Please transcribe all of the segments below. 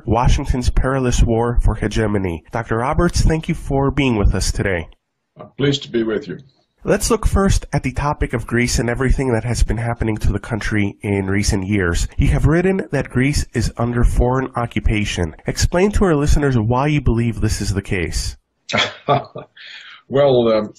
author, Washington's Perilous War for Hegemony. Dr. Roberts, thank you for being with us today. I'm pleased to be with you. Let's look first at the topic of Greece and everything that has been happening to the country in recent years. You have written that Greece is under foreign occupation. Explain to our listeners why you believe this is the case. Well,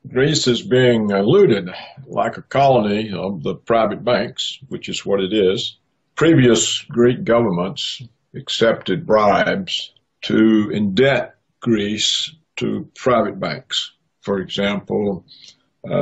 Greece is being looted like a colony of the private banks, which is what it is. Previous Greek governments accepted bribes to indebt Greece to private banks. For example,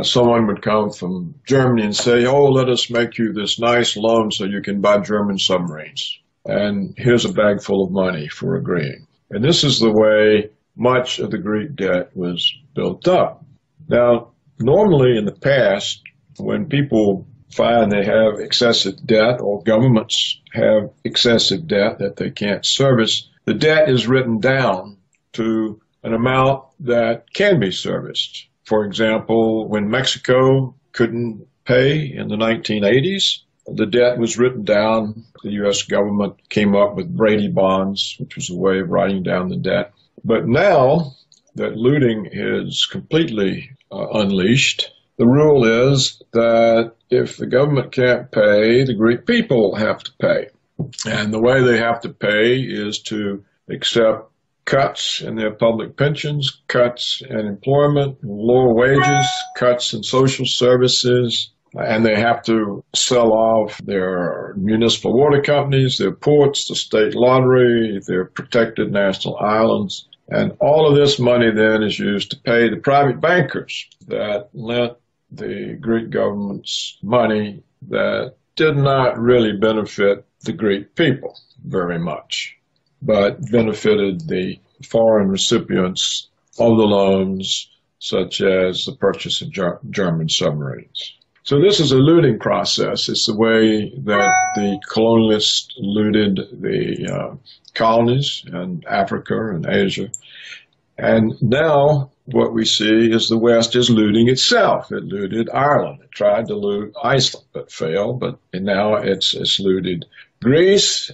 someone would come from Germany and say, oh, let us make you this nice loan so you can buy German submarines. And here's a bag full of money for agreeing. And this is the way much of the Greek debt was built up. Now, normally in the past, when people find they have excessive debt or governments have excessive debt that they can't service, the debt is written down to an amount that can be serviced. For example, when Mexico couldn't pay in the 1980s, the debt was written down. The U.S. government came up with Brady bonds, which was a way of writing down the debt. But now that looting is completely unleashed, the rule is that if the government can't pay, the Greek people have to pay. And the way they have to pay is to accept cuts in their public pensions, cuts in employment, lower wages, cuts in social services, and they have to sell off their municipal water companies, their ports, the state lottery, their protected national islands. And all of this money then is used to pay the private bankers that lent the Greek government's money that did not really benefit the Greek people very much, but benefited the foreign recipients of the loans, such as the purchase of German submarines. So this is a looting process. It's the way that the colonialists looted the colonies in Africa and Asia. And now what we see is the West is looting itself. It looted Ireland. It tried to loot Iceland, but failed. But now it's looted Greece.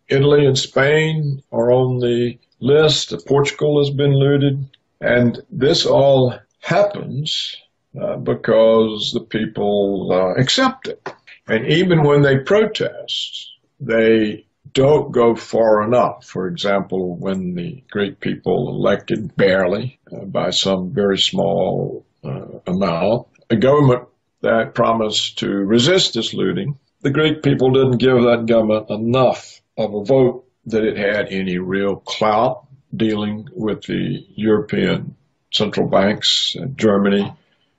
Italy and Spain are on the list. Portugal has been looted. And this all happens because the people accept it. And even when they protest, they don't go far enough. For example, when the Greek people elected barely by some very small amount, a government that promised to resist this looting, the Greek people didn't give that government enough of a vote that it had any real clout dealing with the European central banks, Germany,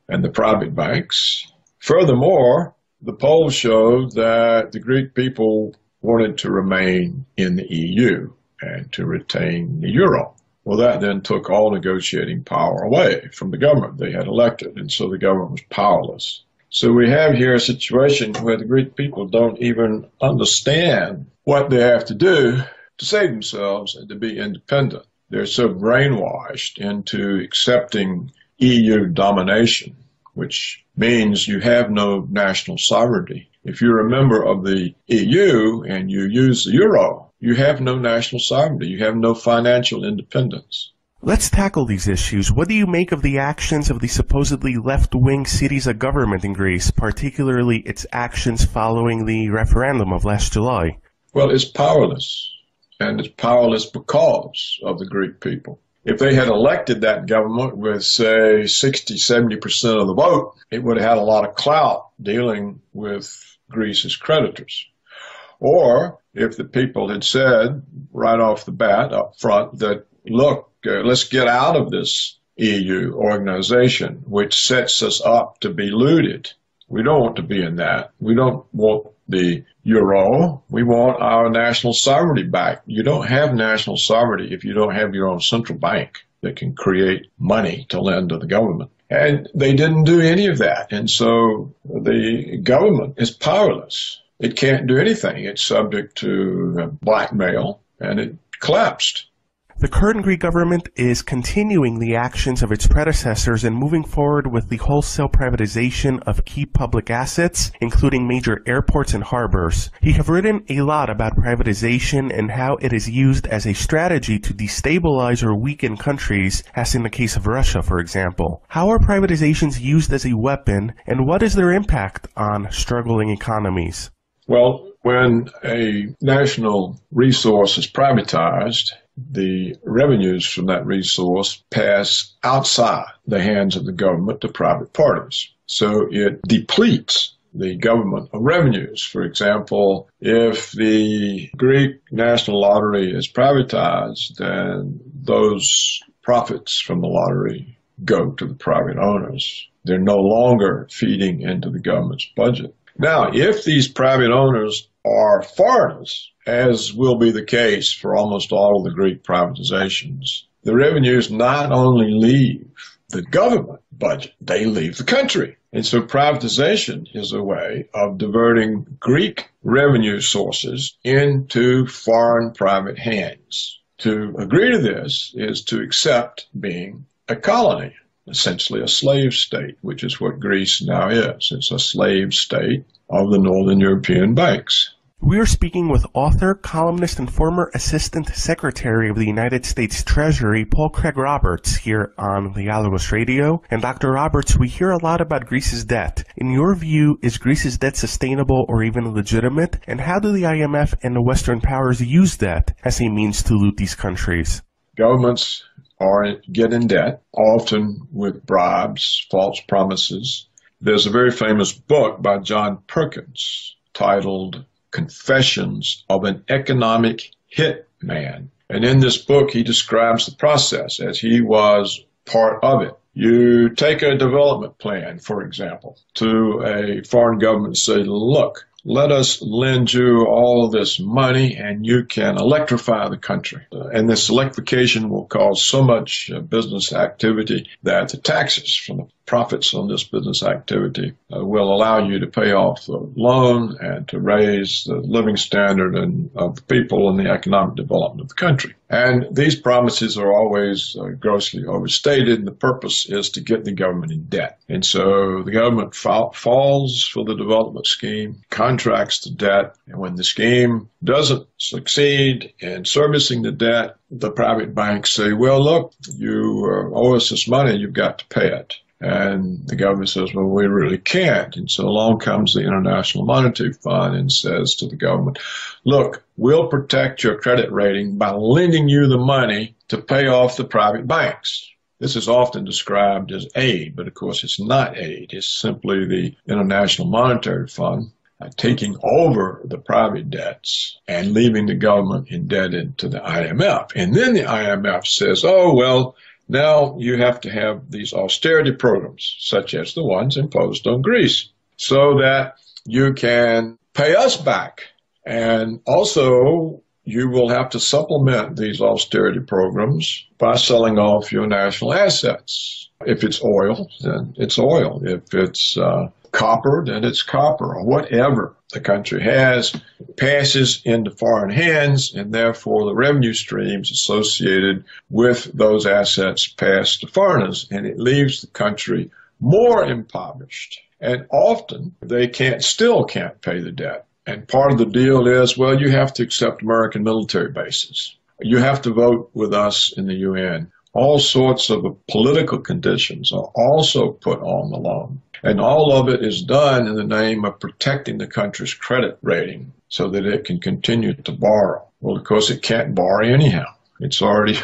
and the private banks. Furthermore, the polls showed that the Greek people wanted to remain in the EU and to retain the euro. Well, that then took all negotiating power away from the government they had elected, and so the government was powerless. So we have here a situation where the Greek people don't even understand what they have to do to save themselves and to be independent. They're so brainwashed into accepting EU domination, which means you have no national sovereignty. If you're a member of the EU and you use the euro, you have no national sovereignty. You have no financial independence. Let's tackle these issues. What do you make of the actions of the supposedly left-wing Syriza government in Greece, particularly its actions following the referendum of last July? Well, it's powerless, and it's powerless because of the Greek people. If they had elected that government with, say, 60, 70% of the vote, it would have had a lot of clout dealing with Greece's creditors. Or if the people had said right off the bat up front that, look, let's get out of this EU organization, which sets us up to be looted. We don't want to be in that. We don't want the euro. We want our national sovereignty back. You don't have national sovereignty if you don't have your own central bank that can create money to lend to the government. And they didn't do any of that. And so the government is powerless. It can't do anything. It's subject to blackmail, and it collapsed. The current Greek government is continuing the actions of its predecessors and moving forward with the wholesale privatization of key public assets, including major airports and harbors. You have written a lot about privatization and how it is used as a strategy to destabilize or weaken countries, as in the case of Russia, for example. How are privatizations used as a weapon, and what is their impact on struggling economies? Well, when a national resource is privatized, the revenues from that resource pass outside the hands of the government to private parties. So it depletes the government of revenues. For example, if the Greek National Lottery is privatized, then those profits from the lottery go to the private owners. They're no longer feeding into the government's budget. Now, if these private owners are foreigners, as will be the case for almost all of the Greek privatizations, the revenues not only leave the government budget, they leave the country. And so privatization is a way of diverting Greek revenue sources into foreign private hands. To agree to this is to accept being a colony, essentially a slave state, which is what Greece now is. It's a slave state of the Northern European banks. We are speaking with author, columnist, and former Assistant Secretary of the United States Treasury, Paul Craig Roberts, here on Dialogos Radio. And Dr. Roberts, we hear a lot about Greece's debt. In your view, is Greece's debt sustainable or even legitimate? And how do the IMF and the Western powers use debt as a means to loot these countries? Governments get in debt, often with bribes, false promises. There's a very famous book by John Perkins titled Confessions of an Economic Hitman. And in this book, he describes the process as he was part of it. You take a development plan, for example, to a foreign government and say, look, let us lend you all of this money and you can electrify the country. And this electrification will cause so much business activity that the taxes from the profits on this business activity will allow you to pay off the loan and to raise the living standard of the people and the economic development of the country. And these promises are always grossly overstated, and the purpose is to get the government in debt. And so the government falls for the development scheme, contracts the debt, and when the scheme doesn't succeed in servicing the debt, the private banks say, well, look, you owe us this money, you've got to pay it. And the government says, well, we really can't. And so along comes the International Monetary Fund and says to the government, look, we'll protect your credit rating by lending you the money to pay off the private banks. This is often described as aid, but of course it's not aid. It's simply the International Monetary Fund taking over the private debts and leaving the government indebted to the IMF. And then the IMF says, oh, well, now you have to have these austerity programs, such as the ones imposed on Greece, so that you can pay us back. And also, you will have to supplement these austerity programs by selling off your national assets. If it's oil, then it's oil. If it's copper, then it's copper, or whatever the country has passes into foreign hands, and therefore the revenue streams associated with those assets pass to foreigners, and it leaves the country more impoverished. And often they still can't pay the debt. And part of the deal is, well, you have to accept American military bases. You have to vote with us in the UN. All sorts of political conditions are also put on the loan. And all of it is done in the name of protecting the country's credit rating so that it can continue to borrow. Well, of course, it can't borrow anyhow. It's already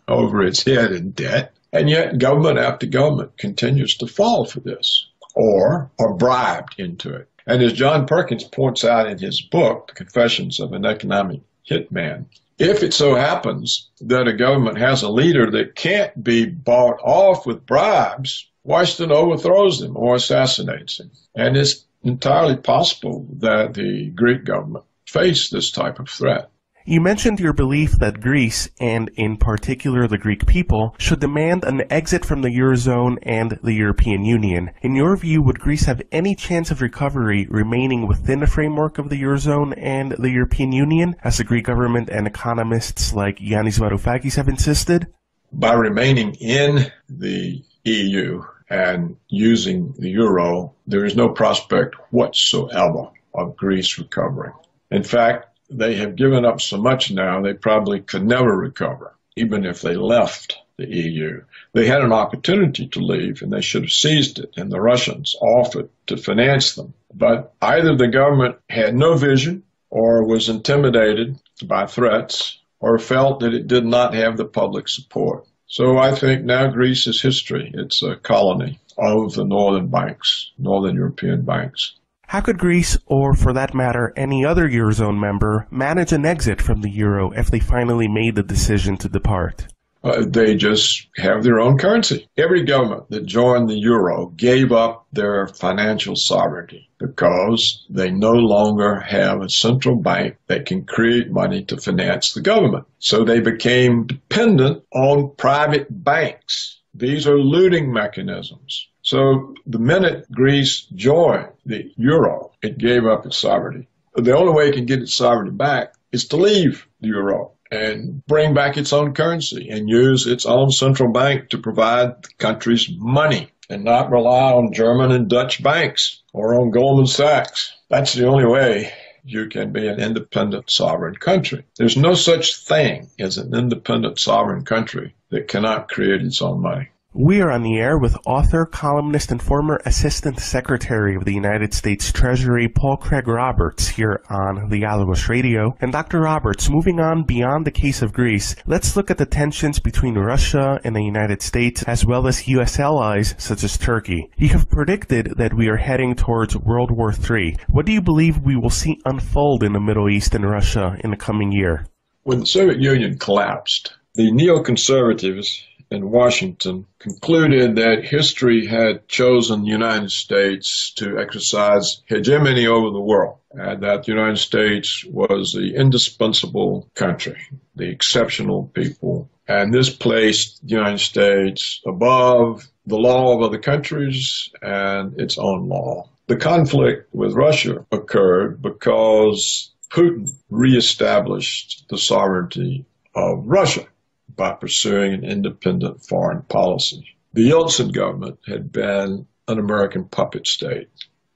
over its head in debt. And yet government after government continues to fall for this or are bribed into it. And as John Perkins points out in his book, Confessions of an Economic Hitman, if it so happens that a government has a leader that can't be bought off with bribes, Washington overthrows him or assassinates him. And it's entirely possible that the Greek government faced this type of threat. You mentioned your belief that Greece, and in particular the Greek people, should demand an exit from the Eurozone and the European Union. In your view, would Greece have any chance of recovery remaining within the framework of the Eurozone and the European Union, as the Greek government and economists like Yanis Varoufakis have insisted? By remaining in the EU and using the euro, there is no prospect whatsoever of Greece recovering. In fact, they have given up so much now, they probably could never recover, even if they left the EU. They had an opportunity to leave, and they should have seized it, and the Russians offered to finance them. But either the government had no vision, or was intimidated by threats, or felt that it did not have the public support. So I think now Greece is history. It's a colony of the northern European banks. How could Greece, or for that matter, any other Eurozone member, manage an exit from the euro if they finally made the decision to depart? They just have their own currency. Every government that joined the euro gave up their financial sovereignty because they no longer have a central bank that can create money to finance the government. So they became dependent on private banks. These are looting mechanisms. So the minute Greece joined the euro, it gave up its sovereignty. The only way it can get its sovereignty back is to leave the euro and bring back its own currency and use its own central bank to provide the country's money and not rely on German and Dutch banks or on Goldman Sachs. That's the only way you can be an independent sovereign country. There's no such thing as an independent sovereign country that cannot create its own money. We are on the air with author, columnist, and former Assistant Secretary of the United States Treasury, Paul Craig Roberts, here on Dialogos Radio. And Dr. Roberts, moving on beyond the case of Greece, let's look at the tensions between Russia and the United States, as well as U.S. allies such as Turkey. You have predicted that we are heading towards World War III. What do you believe we will see unfold in the Middle East and Russia in the coming year? When the Soviet Union collapsed, the neoconservatives in Washington concluded that history had chosen the United States to exercise hegemony over the world, and that the United States was the indispensable country, the exceptional people, and this placed the United States above the law of other countries and its own law. The conflict with Russia occurred because Putin reestablished the sovereignty of Russia by pursuing an independent foreign policy. The Yeltsin government had been an American puppet state.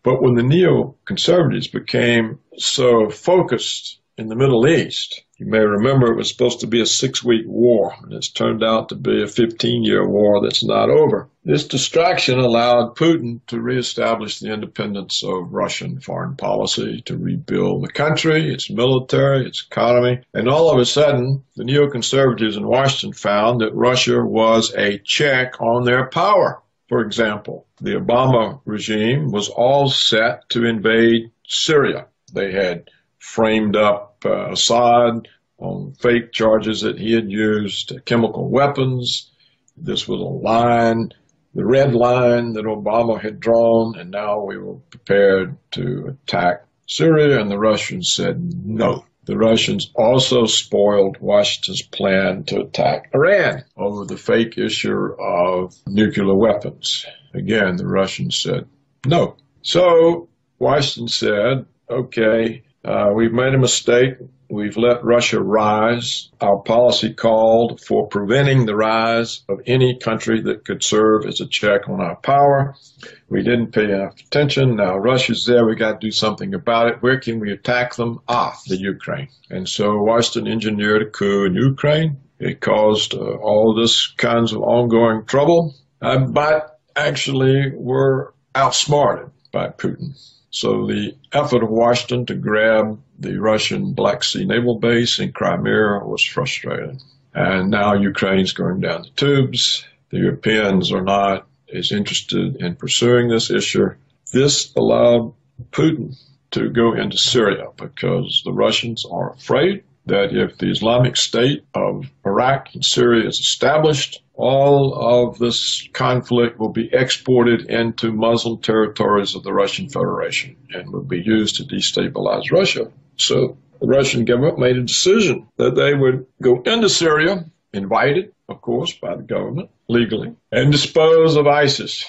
But when the neoconservatives became so focused in the Middle East, you may remember it was supposed to be a 6-week war, and it's turned out to be a 15-year war that's not over. This distraction allowed Putin to reestablish the independence of Russian foreign policy, to rebuild the country, its military, its economy, and all of a sudden, the neoconservatives in Washington found that Russia was a check on their power. For example, the Obama regime was all set to invade Syria. They had framed up Assad on fake charges that he had used chemical weapons. This was a line, the red line that Obama had drawn, and now we were prepared to attack Syria, and the Russians said no. The Russians also spoiled Washington's plan to attack Iran over the fake issue of nuclear weapons. Again, the Russians said no. So Washington said, okay, we've made a mistake. We've let Russia rise. Our policy called for preventing the rise of any country that could serve as a check on our power. We didn't pay enough attention. Now Russia's there. We got to do something about it. Where can we attack them? The Ukraine. And so Washington engineered a coup in Ukraine. It caused all this kinds of ongoing trouble, but actually were outsmarted by Putin. So the effort of Washington to grab the Russian Black Sea naval base in Crimea was frustrated. And now Ukraine's going down the tubes. The Europeans are not as interested in pursuing this issue. This allowed Putin to go into Syria because the Russians are afraid that if the Islamic State of Iraq and Syria is established, all of this conflict will be exported into Muslim territories of the Russian Federation and will be used to destabilize Russia. So the Russian government made a decision that they would go into Syria, invited, of course, by the government legally, and dispose of ISIS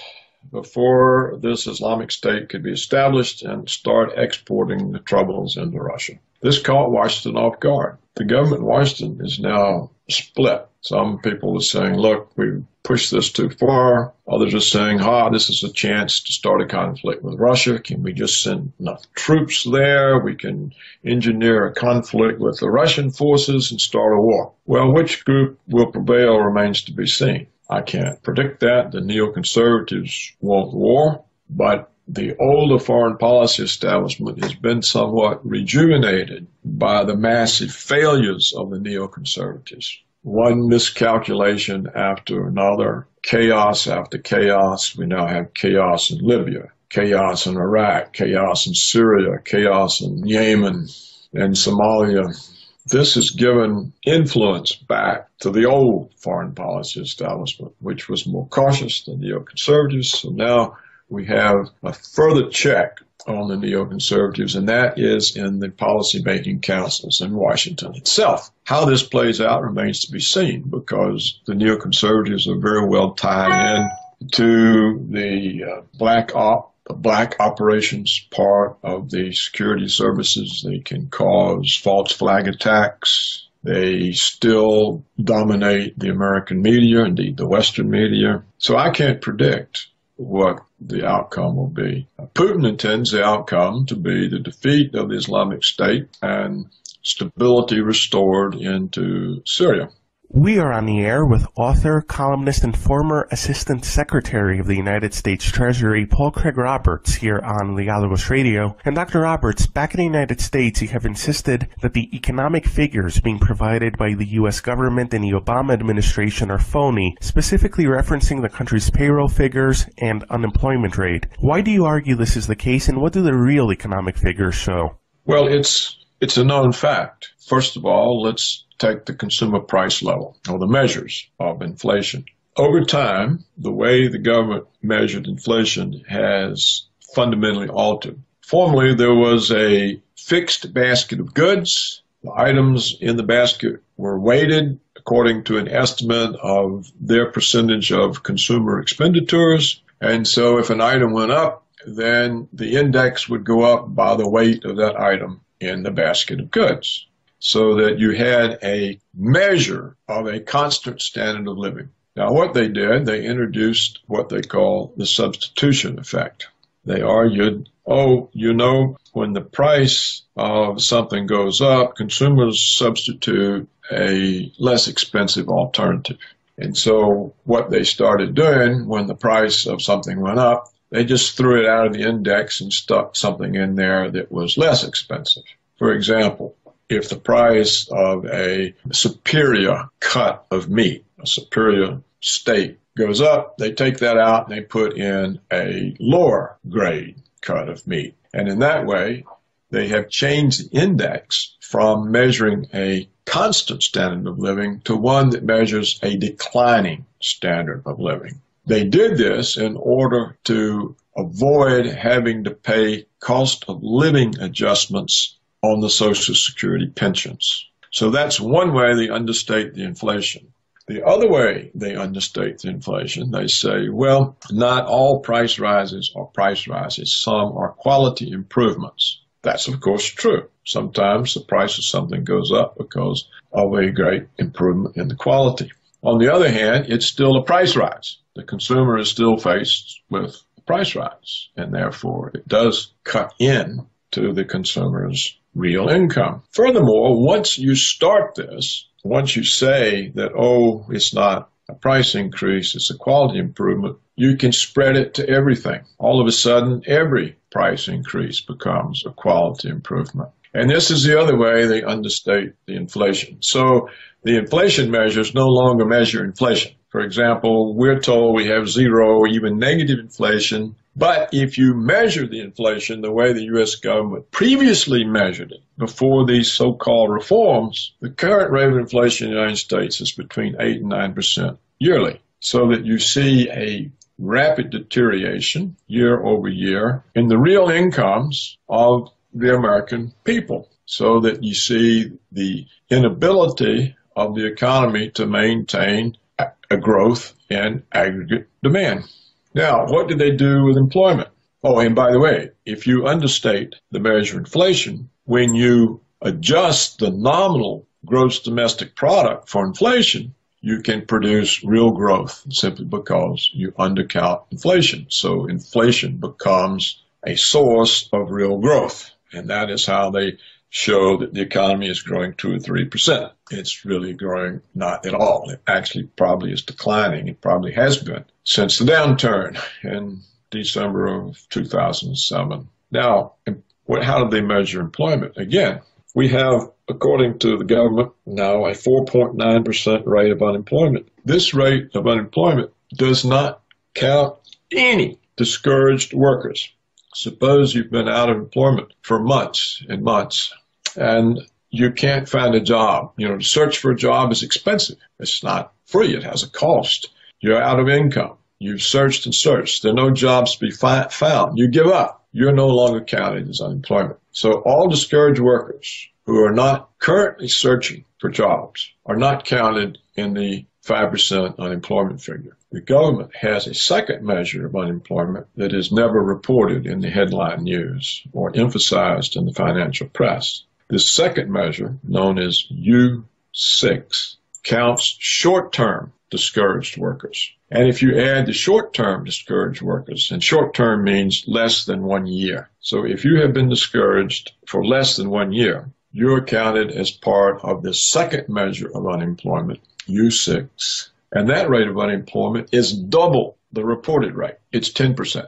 before this Islamic State could be established and start exporting the troubles into Russia. This caught Washington off guard. The government in Washington is now split. Some people are saying, look, we pushed this too far. Others are saying, this is a chance to start a conflict with Russia. Can we just send enough troops there? We can engineer a conflict with the Russian forces and start a war. Well, which group will prevail remains to be seen. I can't predict that. The neoconservatives want war, but the older foreign policy establishment has been somewhat rejuvenated by the massive failures of the neoconservatives. One miscalculation after another, chaos after chaos. We now have chaos in Libya, chaos in Iraq, chaos in Syria, chaos in Yemen and Somalia. This has given influence back to the old foreign policy establishment, which was more cautious than neoconservatives. So now we have a further check on the neoconservatives, and that is in the policy-making councils in Washington itself. How this plays out remains to be seen, because the neoconservatives are very well tied in to the black operations part of the security services. They can cause false flag attacks. They still dominate the American media, indeed the Western media. So I can't predict what the outcome will be. Putin intends the outcome to be the defeat of the Islamic State and stability restored into Syria. We are on the air with author, columnist, and former Assistant Secretary of the United States Treasury, Paul Craig Roberts, here on Legalogos Radio. And Dr. Roberts, back in the United States, you have insisted that the economic figures being provided by the U.S. government and the Obama administration are phony, specifically referencing the country's payroll figures and unemployment rate. Why do you argue this is the case, and what do the real economic figures show? Well, it's a known fact. First of all, let's take the consumer price level, or the measures of inflation. Over time, the way the government measured inflation has fundamentally altered. Formerly, there was a fixed basket of goods. The items in the basket were weighted according to an estimate of their percentage of consumer expenditures. And so if an item went up, then the index would go up by the weight of that item in the basket of goods, so that you had a measure of a constant standard of living. Now, what they did, they introduced what they call the substitution effect. They argued, when the price of something goes up, consumers substitute a less expensive alternative. And so what they started doing when the price of something went up, they just threw it out of the index and stuck something in there that was less expensive. For example, if the price of a superior cut of meat, a superior steak, goes up, they take that out and they put in a lower grade cut of meat. And in that way, they have changed the index from measuring a constant standard of living to one that measures a declining standard of living. They did this in order to avoid having to pay cost of living adjustments on the Social Security pensions. So that's one way they understate the inflation. The other way they understate the inflation, they say, well, not all price rises are price rises. Some are quality improvements. That's, of course, true. Sometimes the price of something goes up because of a great improvement in the quality. On the other hand, it's still a price rise. The consumer is still faced with a price rise, and therefore it does cut in to the consumer's real income. Furthermore, once you start this, once you say that, it's not a price increase, it's a quality improvement, you can spread it to everything. All of a sudden, every price increase becomes a quality improvement. And this is the other way they understate the inflation. So the inflation measures no longer measure inflation. For example, we're told we have zero, even negative inflation. But if you measure the inflation the way the U.S. government previously measured it before these so-called reforms, the current rate of inflation in the United States is between 8 and 9% yearly. So that you see a rapid deterioration year over year in the real incomes of the American people. so that you see the inability of the economy to maintain a growth in aggregate demand. Now, what did they do with employment? Oh, and by the way, if you understate the measure of inflation, when you adjust the nominal gross domestic product for inflation, you can produce real growth simply because you undercount inflation. So inflation becomes a source of real growth. And that is how they show that the economy is growing 2 or 3%. It's really growing not at all. It actually probably is declining. It probably has been since the downturn in December of 2007. Now, how do they measure employment? Again, we have, according to the government, now a 4.9% rate of unemployment. This rate of unemployment does not count any discouraged workers. Suppose you've been out of employment for months and months, and you can't find a job. To search for a job is expensive. It's not free. It has a cost. You're out of income. You've searched and searched. There are no jobs to be found. You give up. You're no longer counted as unemployment. So all discouraged workers who are not currently searching for jobs are not counted in the 5% unemployment figure. The government has a second measure of unemployment that is never reported in the headline news or emphasized in the financial press. This second measure, known as U6, counts short-term discouraged workers. And if you add the short-term discouraged workers, and short-term means less than 1 year. So if you have been discouraged for less than 1 year, you're counted as part of the second measure of unemployment, U6. And that rate of unemployment is double the reported rate. It's 10%.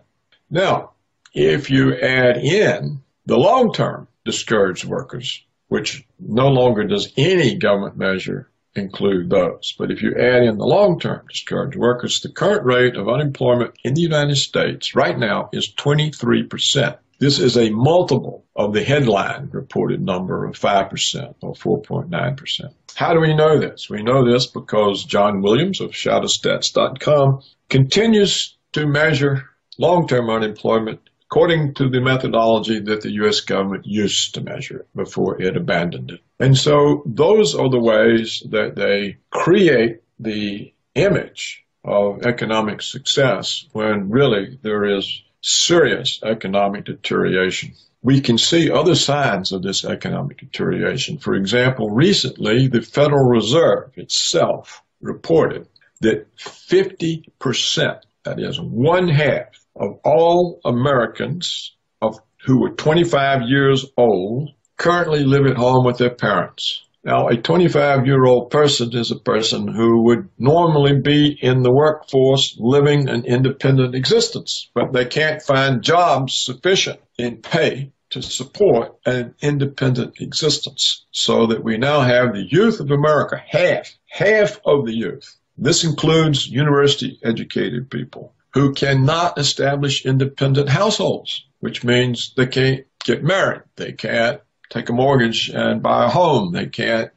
Now, if you add in the long-term discouraged workers, which no longer does any government measure include those, but if you add in the long-term discouraged workers, the current rate of unemployment in the United States right now is 23%. This is a multiple of the headline reported number of 5% or 4.9%. How do we know this? We know this because John Williams of Shadowstats.com continues to measure long-term unemployment according to the methodology that the U.S. government used to measure it before it abandoned it. And so those are the ways that they create the image of economic success when really there is serious economic deterioration. We can see other signs of this economic deterioration. For example, recently, the Federal Reserve itself reported that 50%, that is one half of all Americans who were 25 years old, currently live at home with their parents. Now, a 25-year-old person is a person who would normally be in the workforce living an independent existence, but they can't find jobs sufficient in pay to support an independent existence. So that we now have the youth of America, half of the youth. This includes university-educated people who cannot establish independent households, which means they can't get married, they can't take a mortgage and buy a home. They can't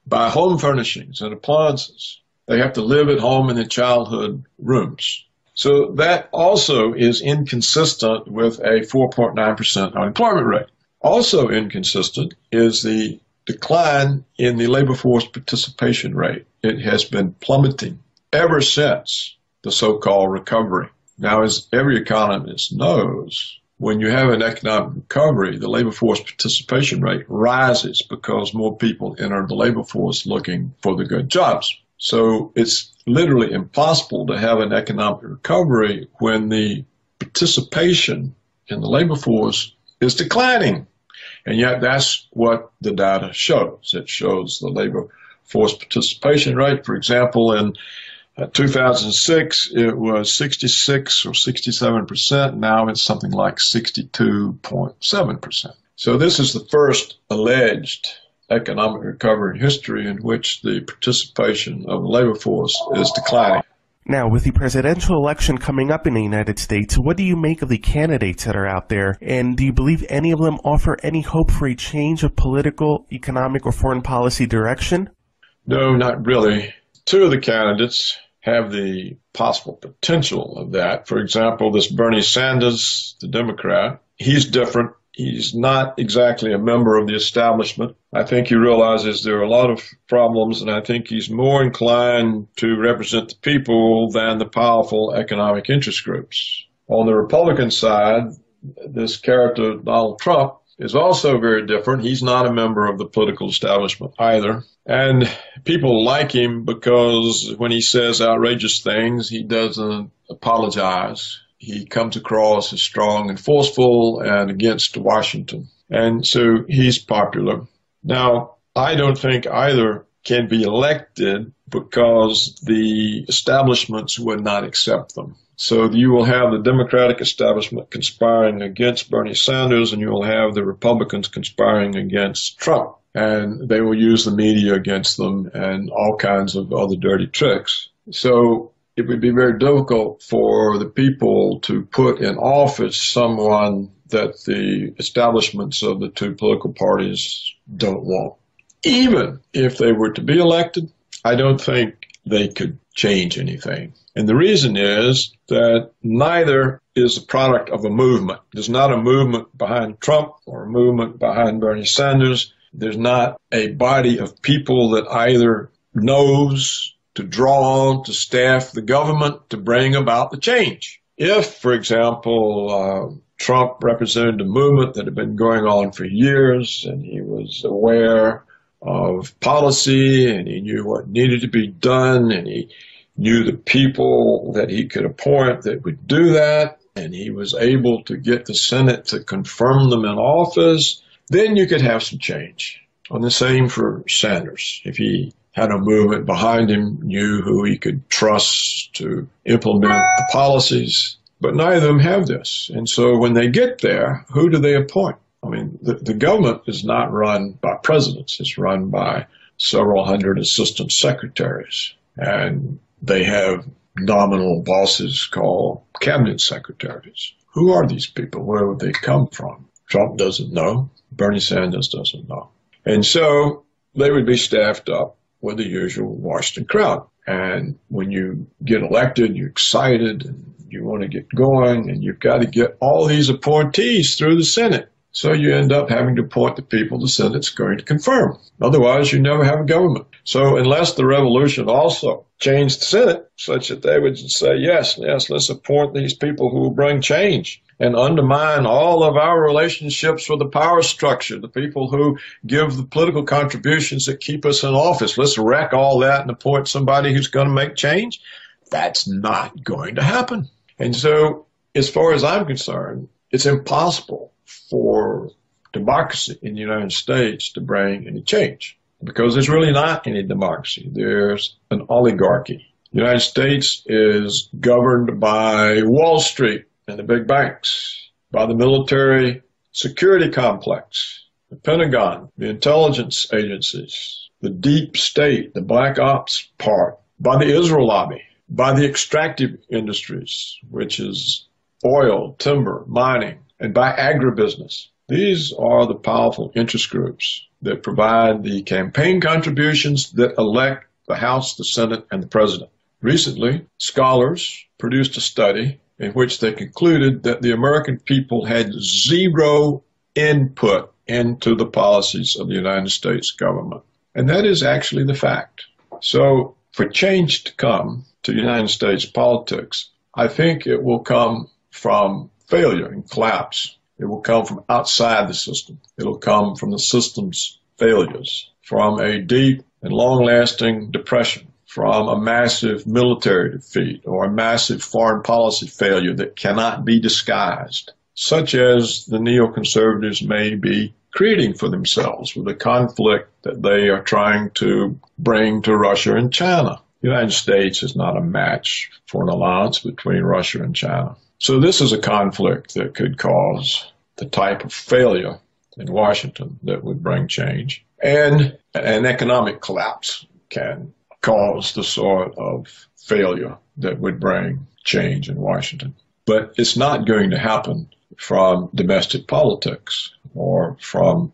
buy home furnishings and appliances. They have to live at home in their childhood rooms. So that also is inconsistent with a 4.9% unemployment rate. Also inconsistent is the decline in the labor force participation rate. It has been plummeting ever since the so-called recovery. Now, as every economist knows, when you have an economic recovery, the labor force participation rate rises because more people enter the labor force looking for the good jobs. So it's literally impossible to have an economic recovery when the participation in the labor force is declining. And yet that's what the data shows. It shows the labor force participation rate. For example, in 2006, it was 66 or 67%. Now it's something like 62.7%. So this is the first alleged economic recovery in history in which the participation of the labor force is declining. Now, with the presidential election coming up in the United States, what do you make of the candidates that are out there? And do you believe any of them offer any hope for a change of political, economic, or foreign policy direction? No, not really. Two of the candidates have the possible potential of that. For example, this Bernie Sanders, the Democrat, he's different. He's not exactly a member of the establishment. I think he realizes there are a lot of problems, and I think he's more inclined to represent the people than the powerful economic interest groups. On the Republican side, this character, Donald Trump, is also very different. He's not a member of the political establishment either. And people like him because when he says outrageous things, he doesn't apologize. He comes across as strong and forceful and against Washington. And so he's popular. Now, I don't think either can be elected because the establishments would not accept them. So you will have the Democratic establishment conspiring against Bernie Sanders, and you will have the Republicans conspiring against Trump. And they will use the media against them and all kinds of other dirty tricks. So it would be very difficult for the people to put in office someone that the establishments of the two political parties don't want. Even if they were to be elected, I don't think they could change anything. And the reason is that neither is a product of a movement. There's not a movement behind Trump or a movement behind Bernie Sanders. There's not a body of people that either knows to draw on to staff the government to bring about the change. If, for example, Trump represented a movement that had been going on for years and he was aware of policy and he knew what needed to be done and he knew the people that he could appoint that would do that, and he was able to get the Senate to confirm them in office, then you could have some change. And the same for Sanders. If he had a movement behind him, knew who he could trust to implement the policies, but neither of them have this. And so when they get there, who do they appoint? I mean, the government is not run by presidents. It's run by several hundred assistant secretaries. And they have nominal bosses called cabinet secretaries. Who are these people? Where would they come from? Trump doesn't know. Bernie Sanders doesn't know. And so they would be staffed up with the usual Washington crowd. And when you get elected, you're excited and you want to get going and you've got to get all these appointees through the Senate. So you end up having to appoint the people the Senate's going to confirm. Otherwise, you never have a government. So unless the revolution also changed the Senate such that they would say, yes, let's appoint these people who will bring change and undermine all of our relationships with the power structure, the people who give the political contributions that keep us in office. Let's wreck all that and appoint somebody who's going to make change. That's not going to happen. And so as far as I'm concerned, it's impossible for democracy in the United States to bring any change because there's really not any democracy. There's an oligarchy. The United States is governed by Wall Street and the big banks, by the military security complex, the Pentagon, the intelligence agencies, the deep state, the black ops part, by the Israel lobby, by the extractive industries, which is oil, timber, mining, and by agribusiness. These are the powerful interest groups that provide the campaign contributions that elect the House, the Senate, and the President. Recently, scholars produced a study in which they concluded that the American people had zero input into the policies of the United States government. And that is actually the fact. So for change to come to United States politics, I think it will come from failure and collapse. It will come from outside the system. It will come from the system's failures, from a deep and long-lasting depression, from a massive military defeat or a massive foreign policy failure that cannot be disguised, such as the neoconservatives may be creating for themselves with the conflict that they are trying to bring to Russia and China. The United States is not a match for an alliance between Russia and China. So this is a conflict that could cause the type of failure in Washington that would bring change. And an economic collapse can cause the sort of failure that would bring change in Washington. But it's not going to happen from domestic politics or from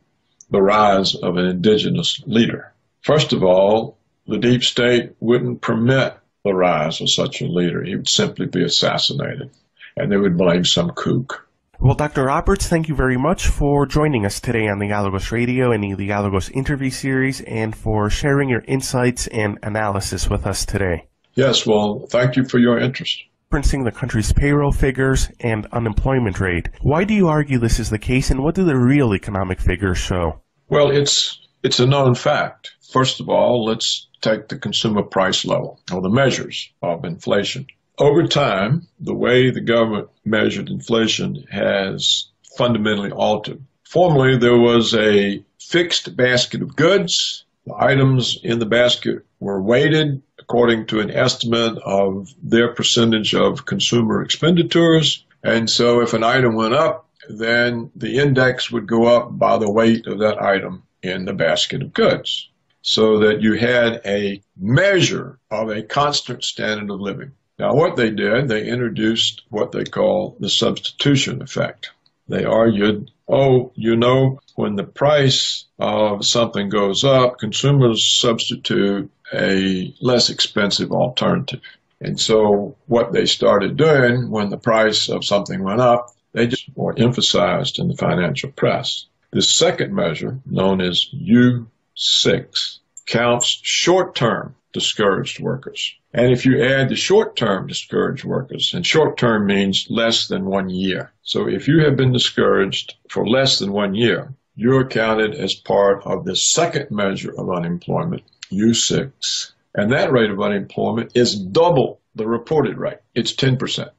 the rise of an indigenous leader. First of all, the deep state wouldn't permit the rise of such a leader. He would simply be assassinated, and they would blame some kook. Well, Dr. Roberts, thank you very much for joining us today on the Dialogos Radio and the Dialogos interview series, and for sharing your insights and analysis with us today. Yes, well, thank you for your interest. Referencing the country's payroll figures and unemployment rate, why do you argue this is the case, and what do the real economic figures show? Well, it's a known fact. First of all, let's take the consumer price level, or the measures of inflation. Over time, the way the government measured inflation has fundamentally altered. Formerly, there was a fixed basket of goods. The items in the basket were weighted according to an estimate of their percentage of consumer expenditures. And so if an item went up, then the index would go up by the weight of that item in the basket of goods, so that you had a measure of a constant standard of living. Now, what they did, they introduced what they call the substitution effect. They argued, when the price of something goes up, consumers substitute a less expensive alternative. And so what they started doing when the price of something went up, they just more emphasized in the financial press. The second measure, known as U6, counts short-term discouraged workers. And if you add the short-term discouraged workers, and short-term means less than 1 year. So if you have been discouraged for less than 1 year, you're counted as part of the second measure of unemployment, U6. And that rate of unemployment is double the reported rate. It's 10%.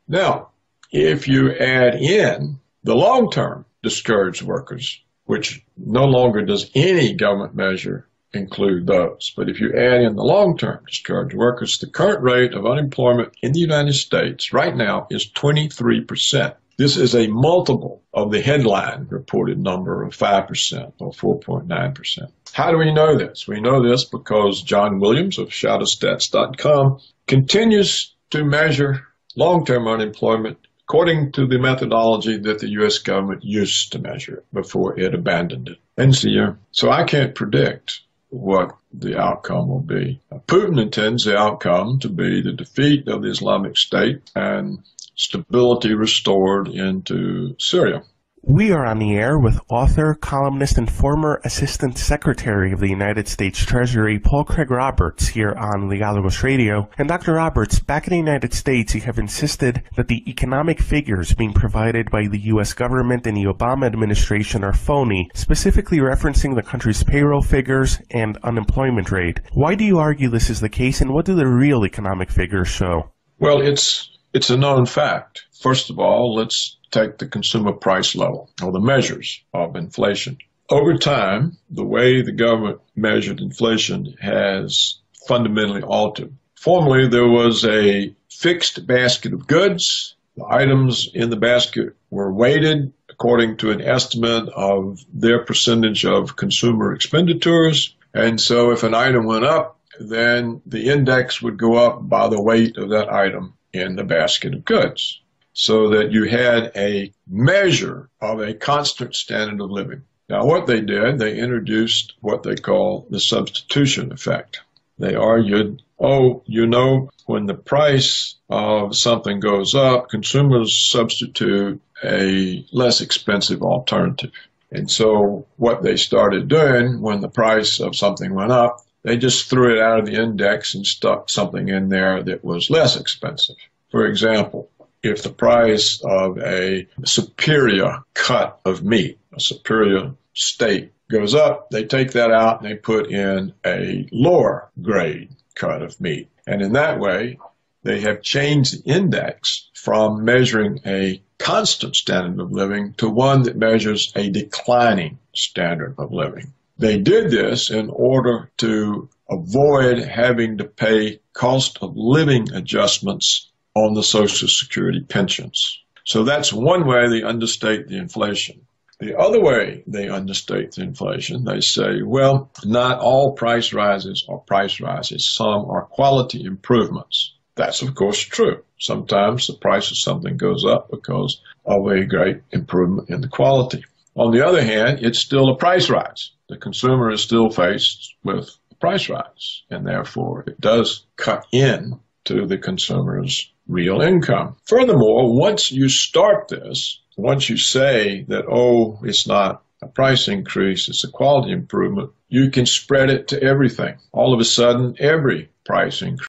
Now, if you add in the long-term discouraged workers, which no longer does any government measure include those. But if you add in the long-term discouraged workers, the current rate of unemployment in the United States right now is 23%. This is a multiple of the headline reported number of 5% or 4.9%. How do we know this? We know this because John Williams of Shadowstats.com continues to measure long-term unemployment according to the methodology that the U.S. government used to measure it before it abandoned it. And so I can't predict what the outcome will be. Putin intends the outcome to be the defeat of the Islamic State and stability restored into Syria. We are on the air with author, columnist, and former Assistant Secretary of the United States Treasury, Paul Craig Roberts, here on Dialogos Radio. And Dr. Roberts, back in the United States, you have insisted that the economic figures being provided by the U.S. government and the Obama administration are phony, specifically referencing the country's payroll figures and unemployment rate. Why do you argue this is the case, and what do the real economic figures show? Well, it's a known fact. First of all, let's take the consumer price level, or the measures of inflation. Over time, the way the government measured inflation has fundamentally altered. Formerly, there was a fixed basket of goods. The items in the basket were weighted according to an estimate of their percentage of consumer expenditures. And so if an item went up, then the index would go up by the weight of that item in the basket of goods, so that you had a measure of a constant standard of living. Now, what they did, they introduced what they call the substitution effect. They argued, when the price of something goes up, consumers substitute a less expensive alternative. And so what they started doing when the price of something went up, they just threw it out of the index and stuck something in there that was less expensive. For example, if the price of a superior cut of meat, a superior steak, goes up, they take that out and they put in a lower grade cut of meat. And in that way, they have changed the index from measuring a constant standard of living to one that measures a declining standard of living. They did this in order to avoid having to pay cost of living adjustments on the Social Security pensions. So that's one way they understate the inflation. The other way they understate the inflation, they say, well, not all price rises are price rises. Some are quality improvements. That's, of course, true. Sometimes the price of something goes up because of a great improvement in the quality. On the other hand, it's still a price rise. The consumer is still faced with a price rise, and therefore it does cut in to the consumer's real income. Furthermore, once you start this, once you say that, oh, it's not a price increase, it's a quality improvement, you can spread it to everything. All of a sudden, every price increase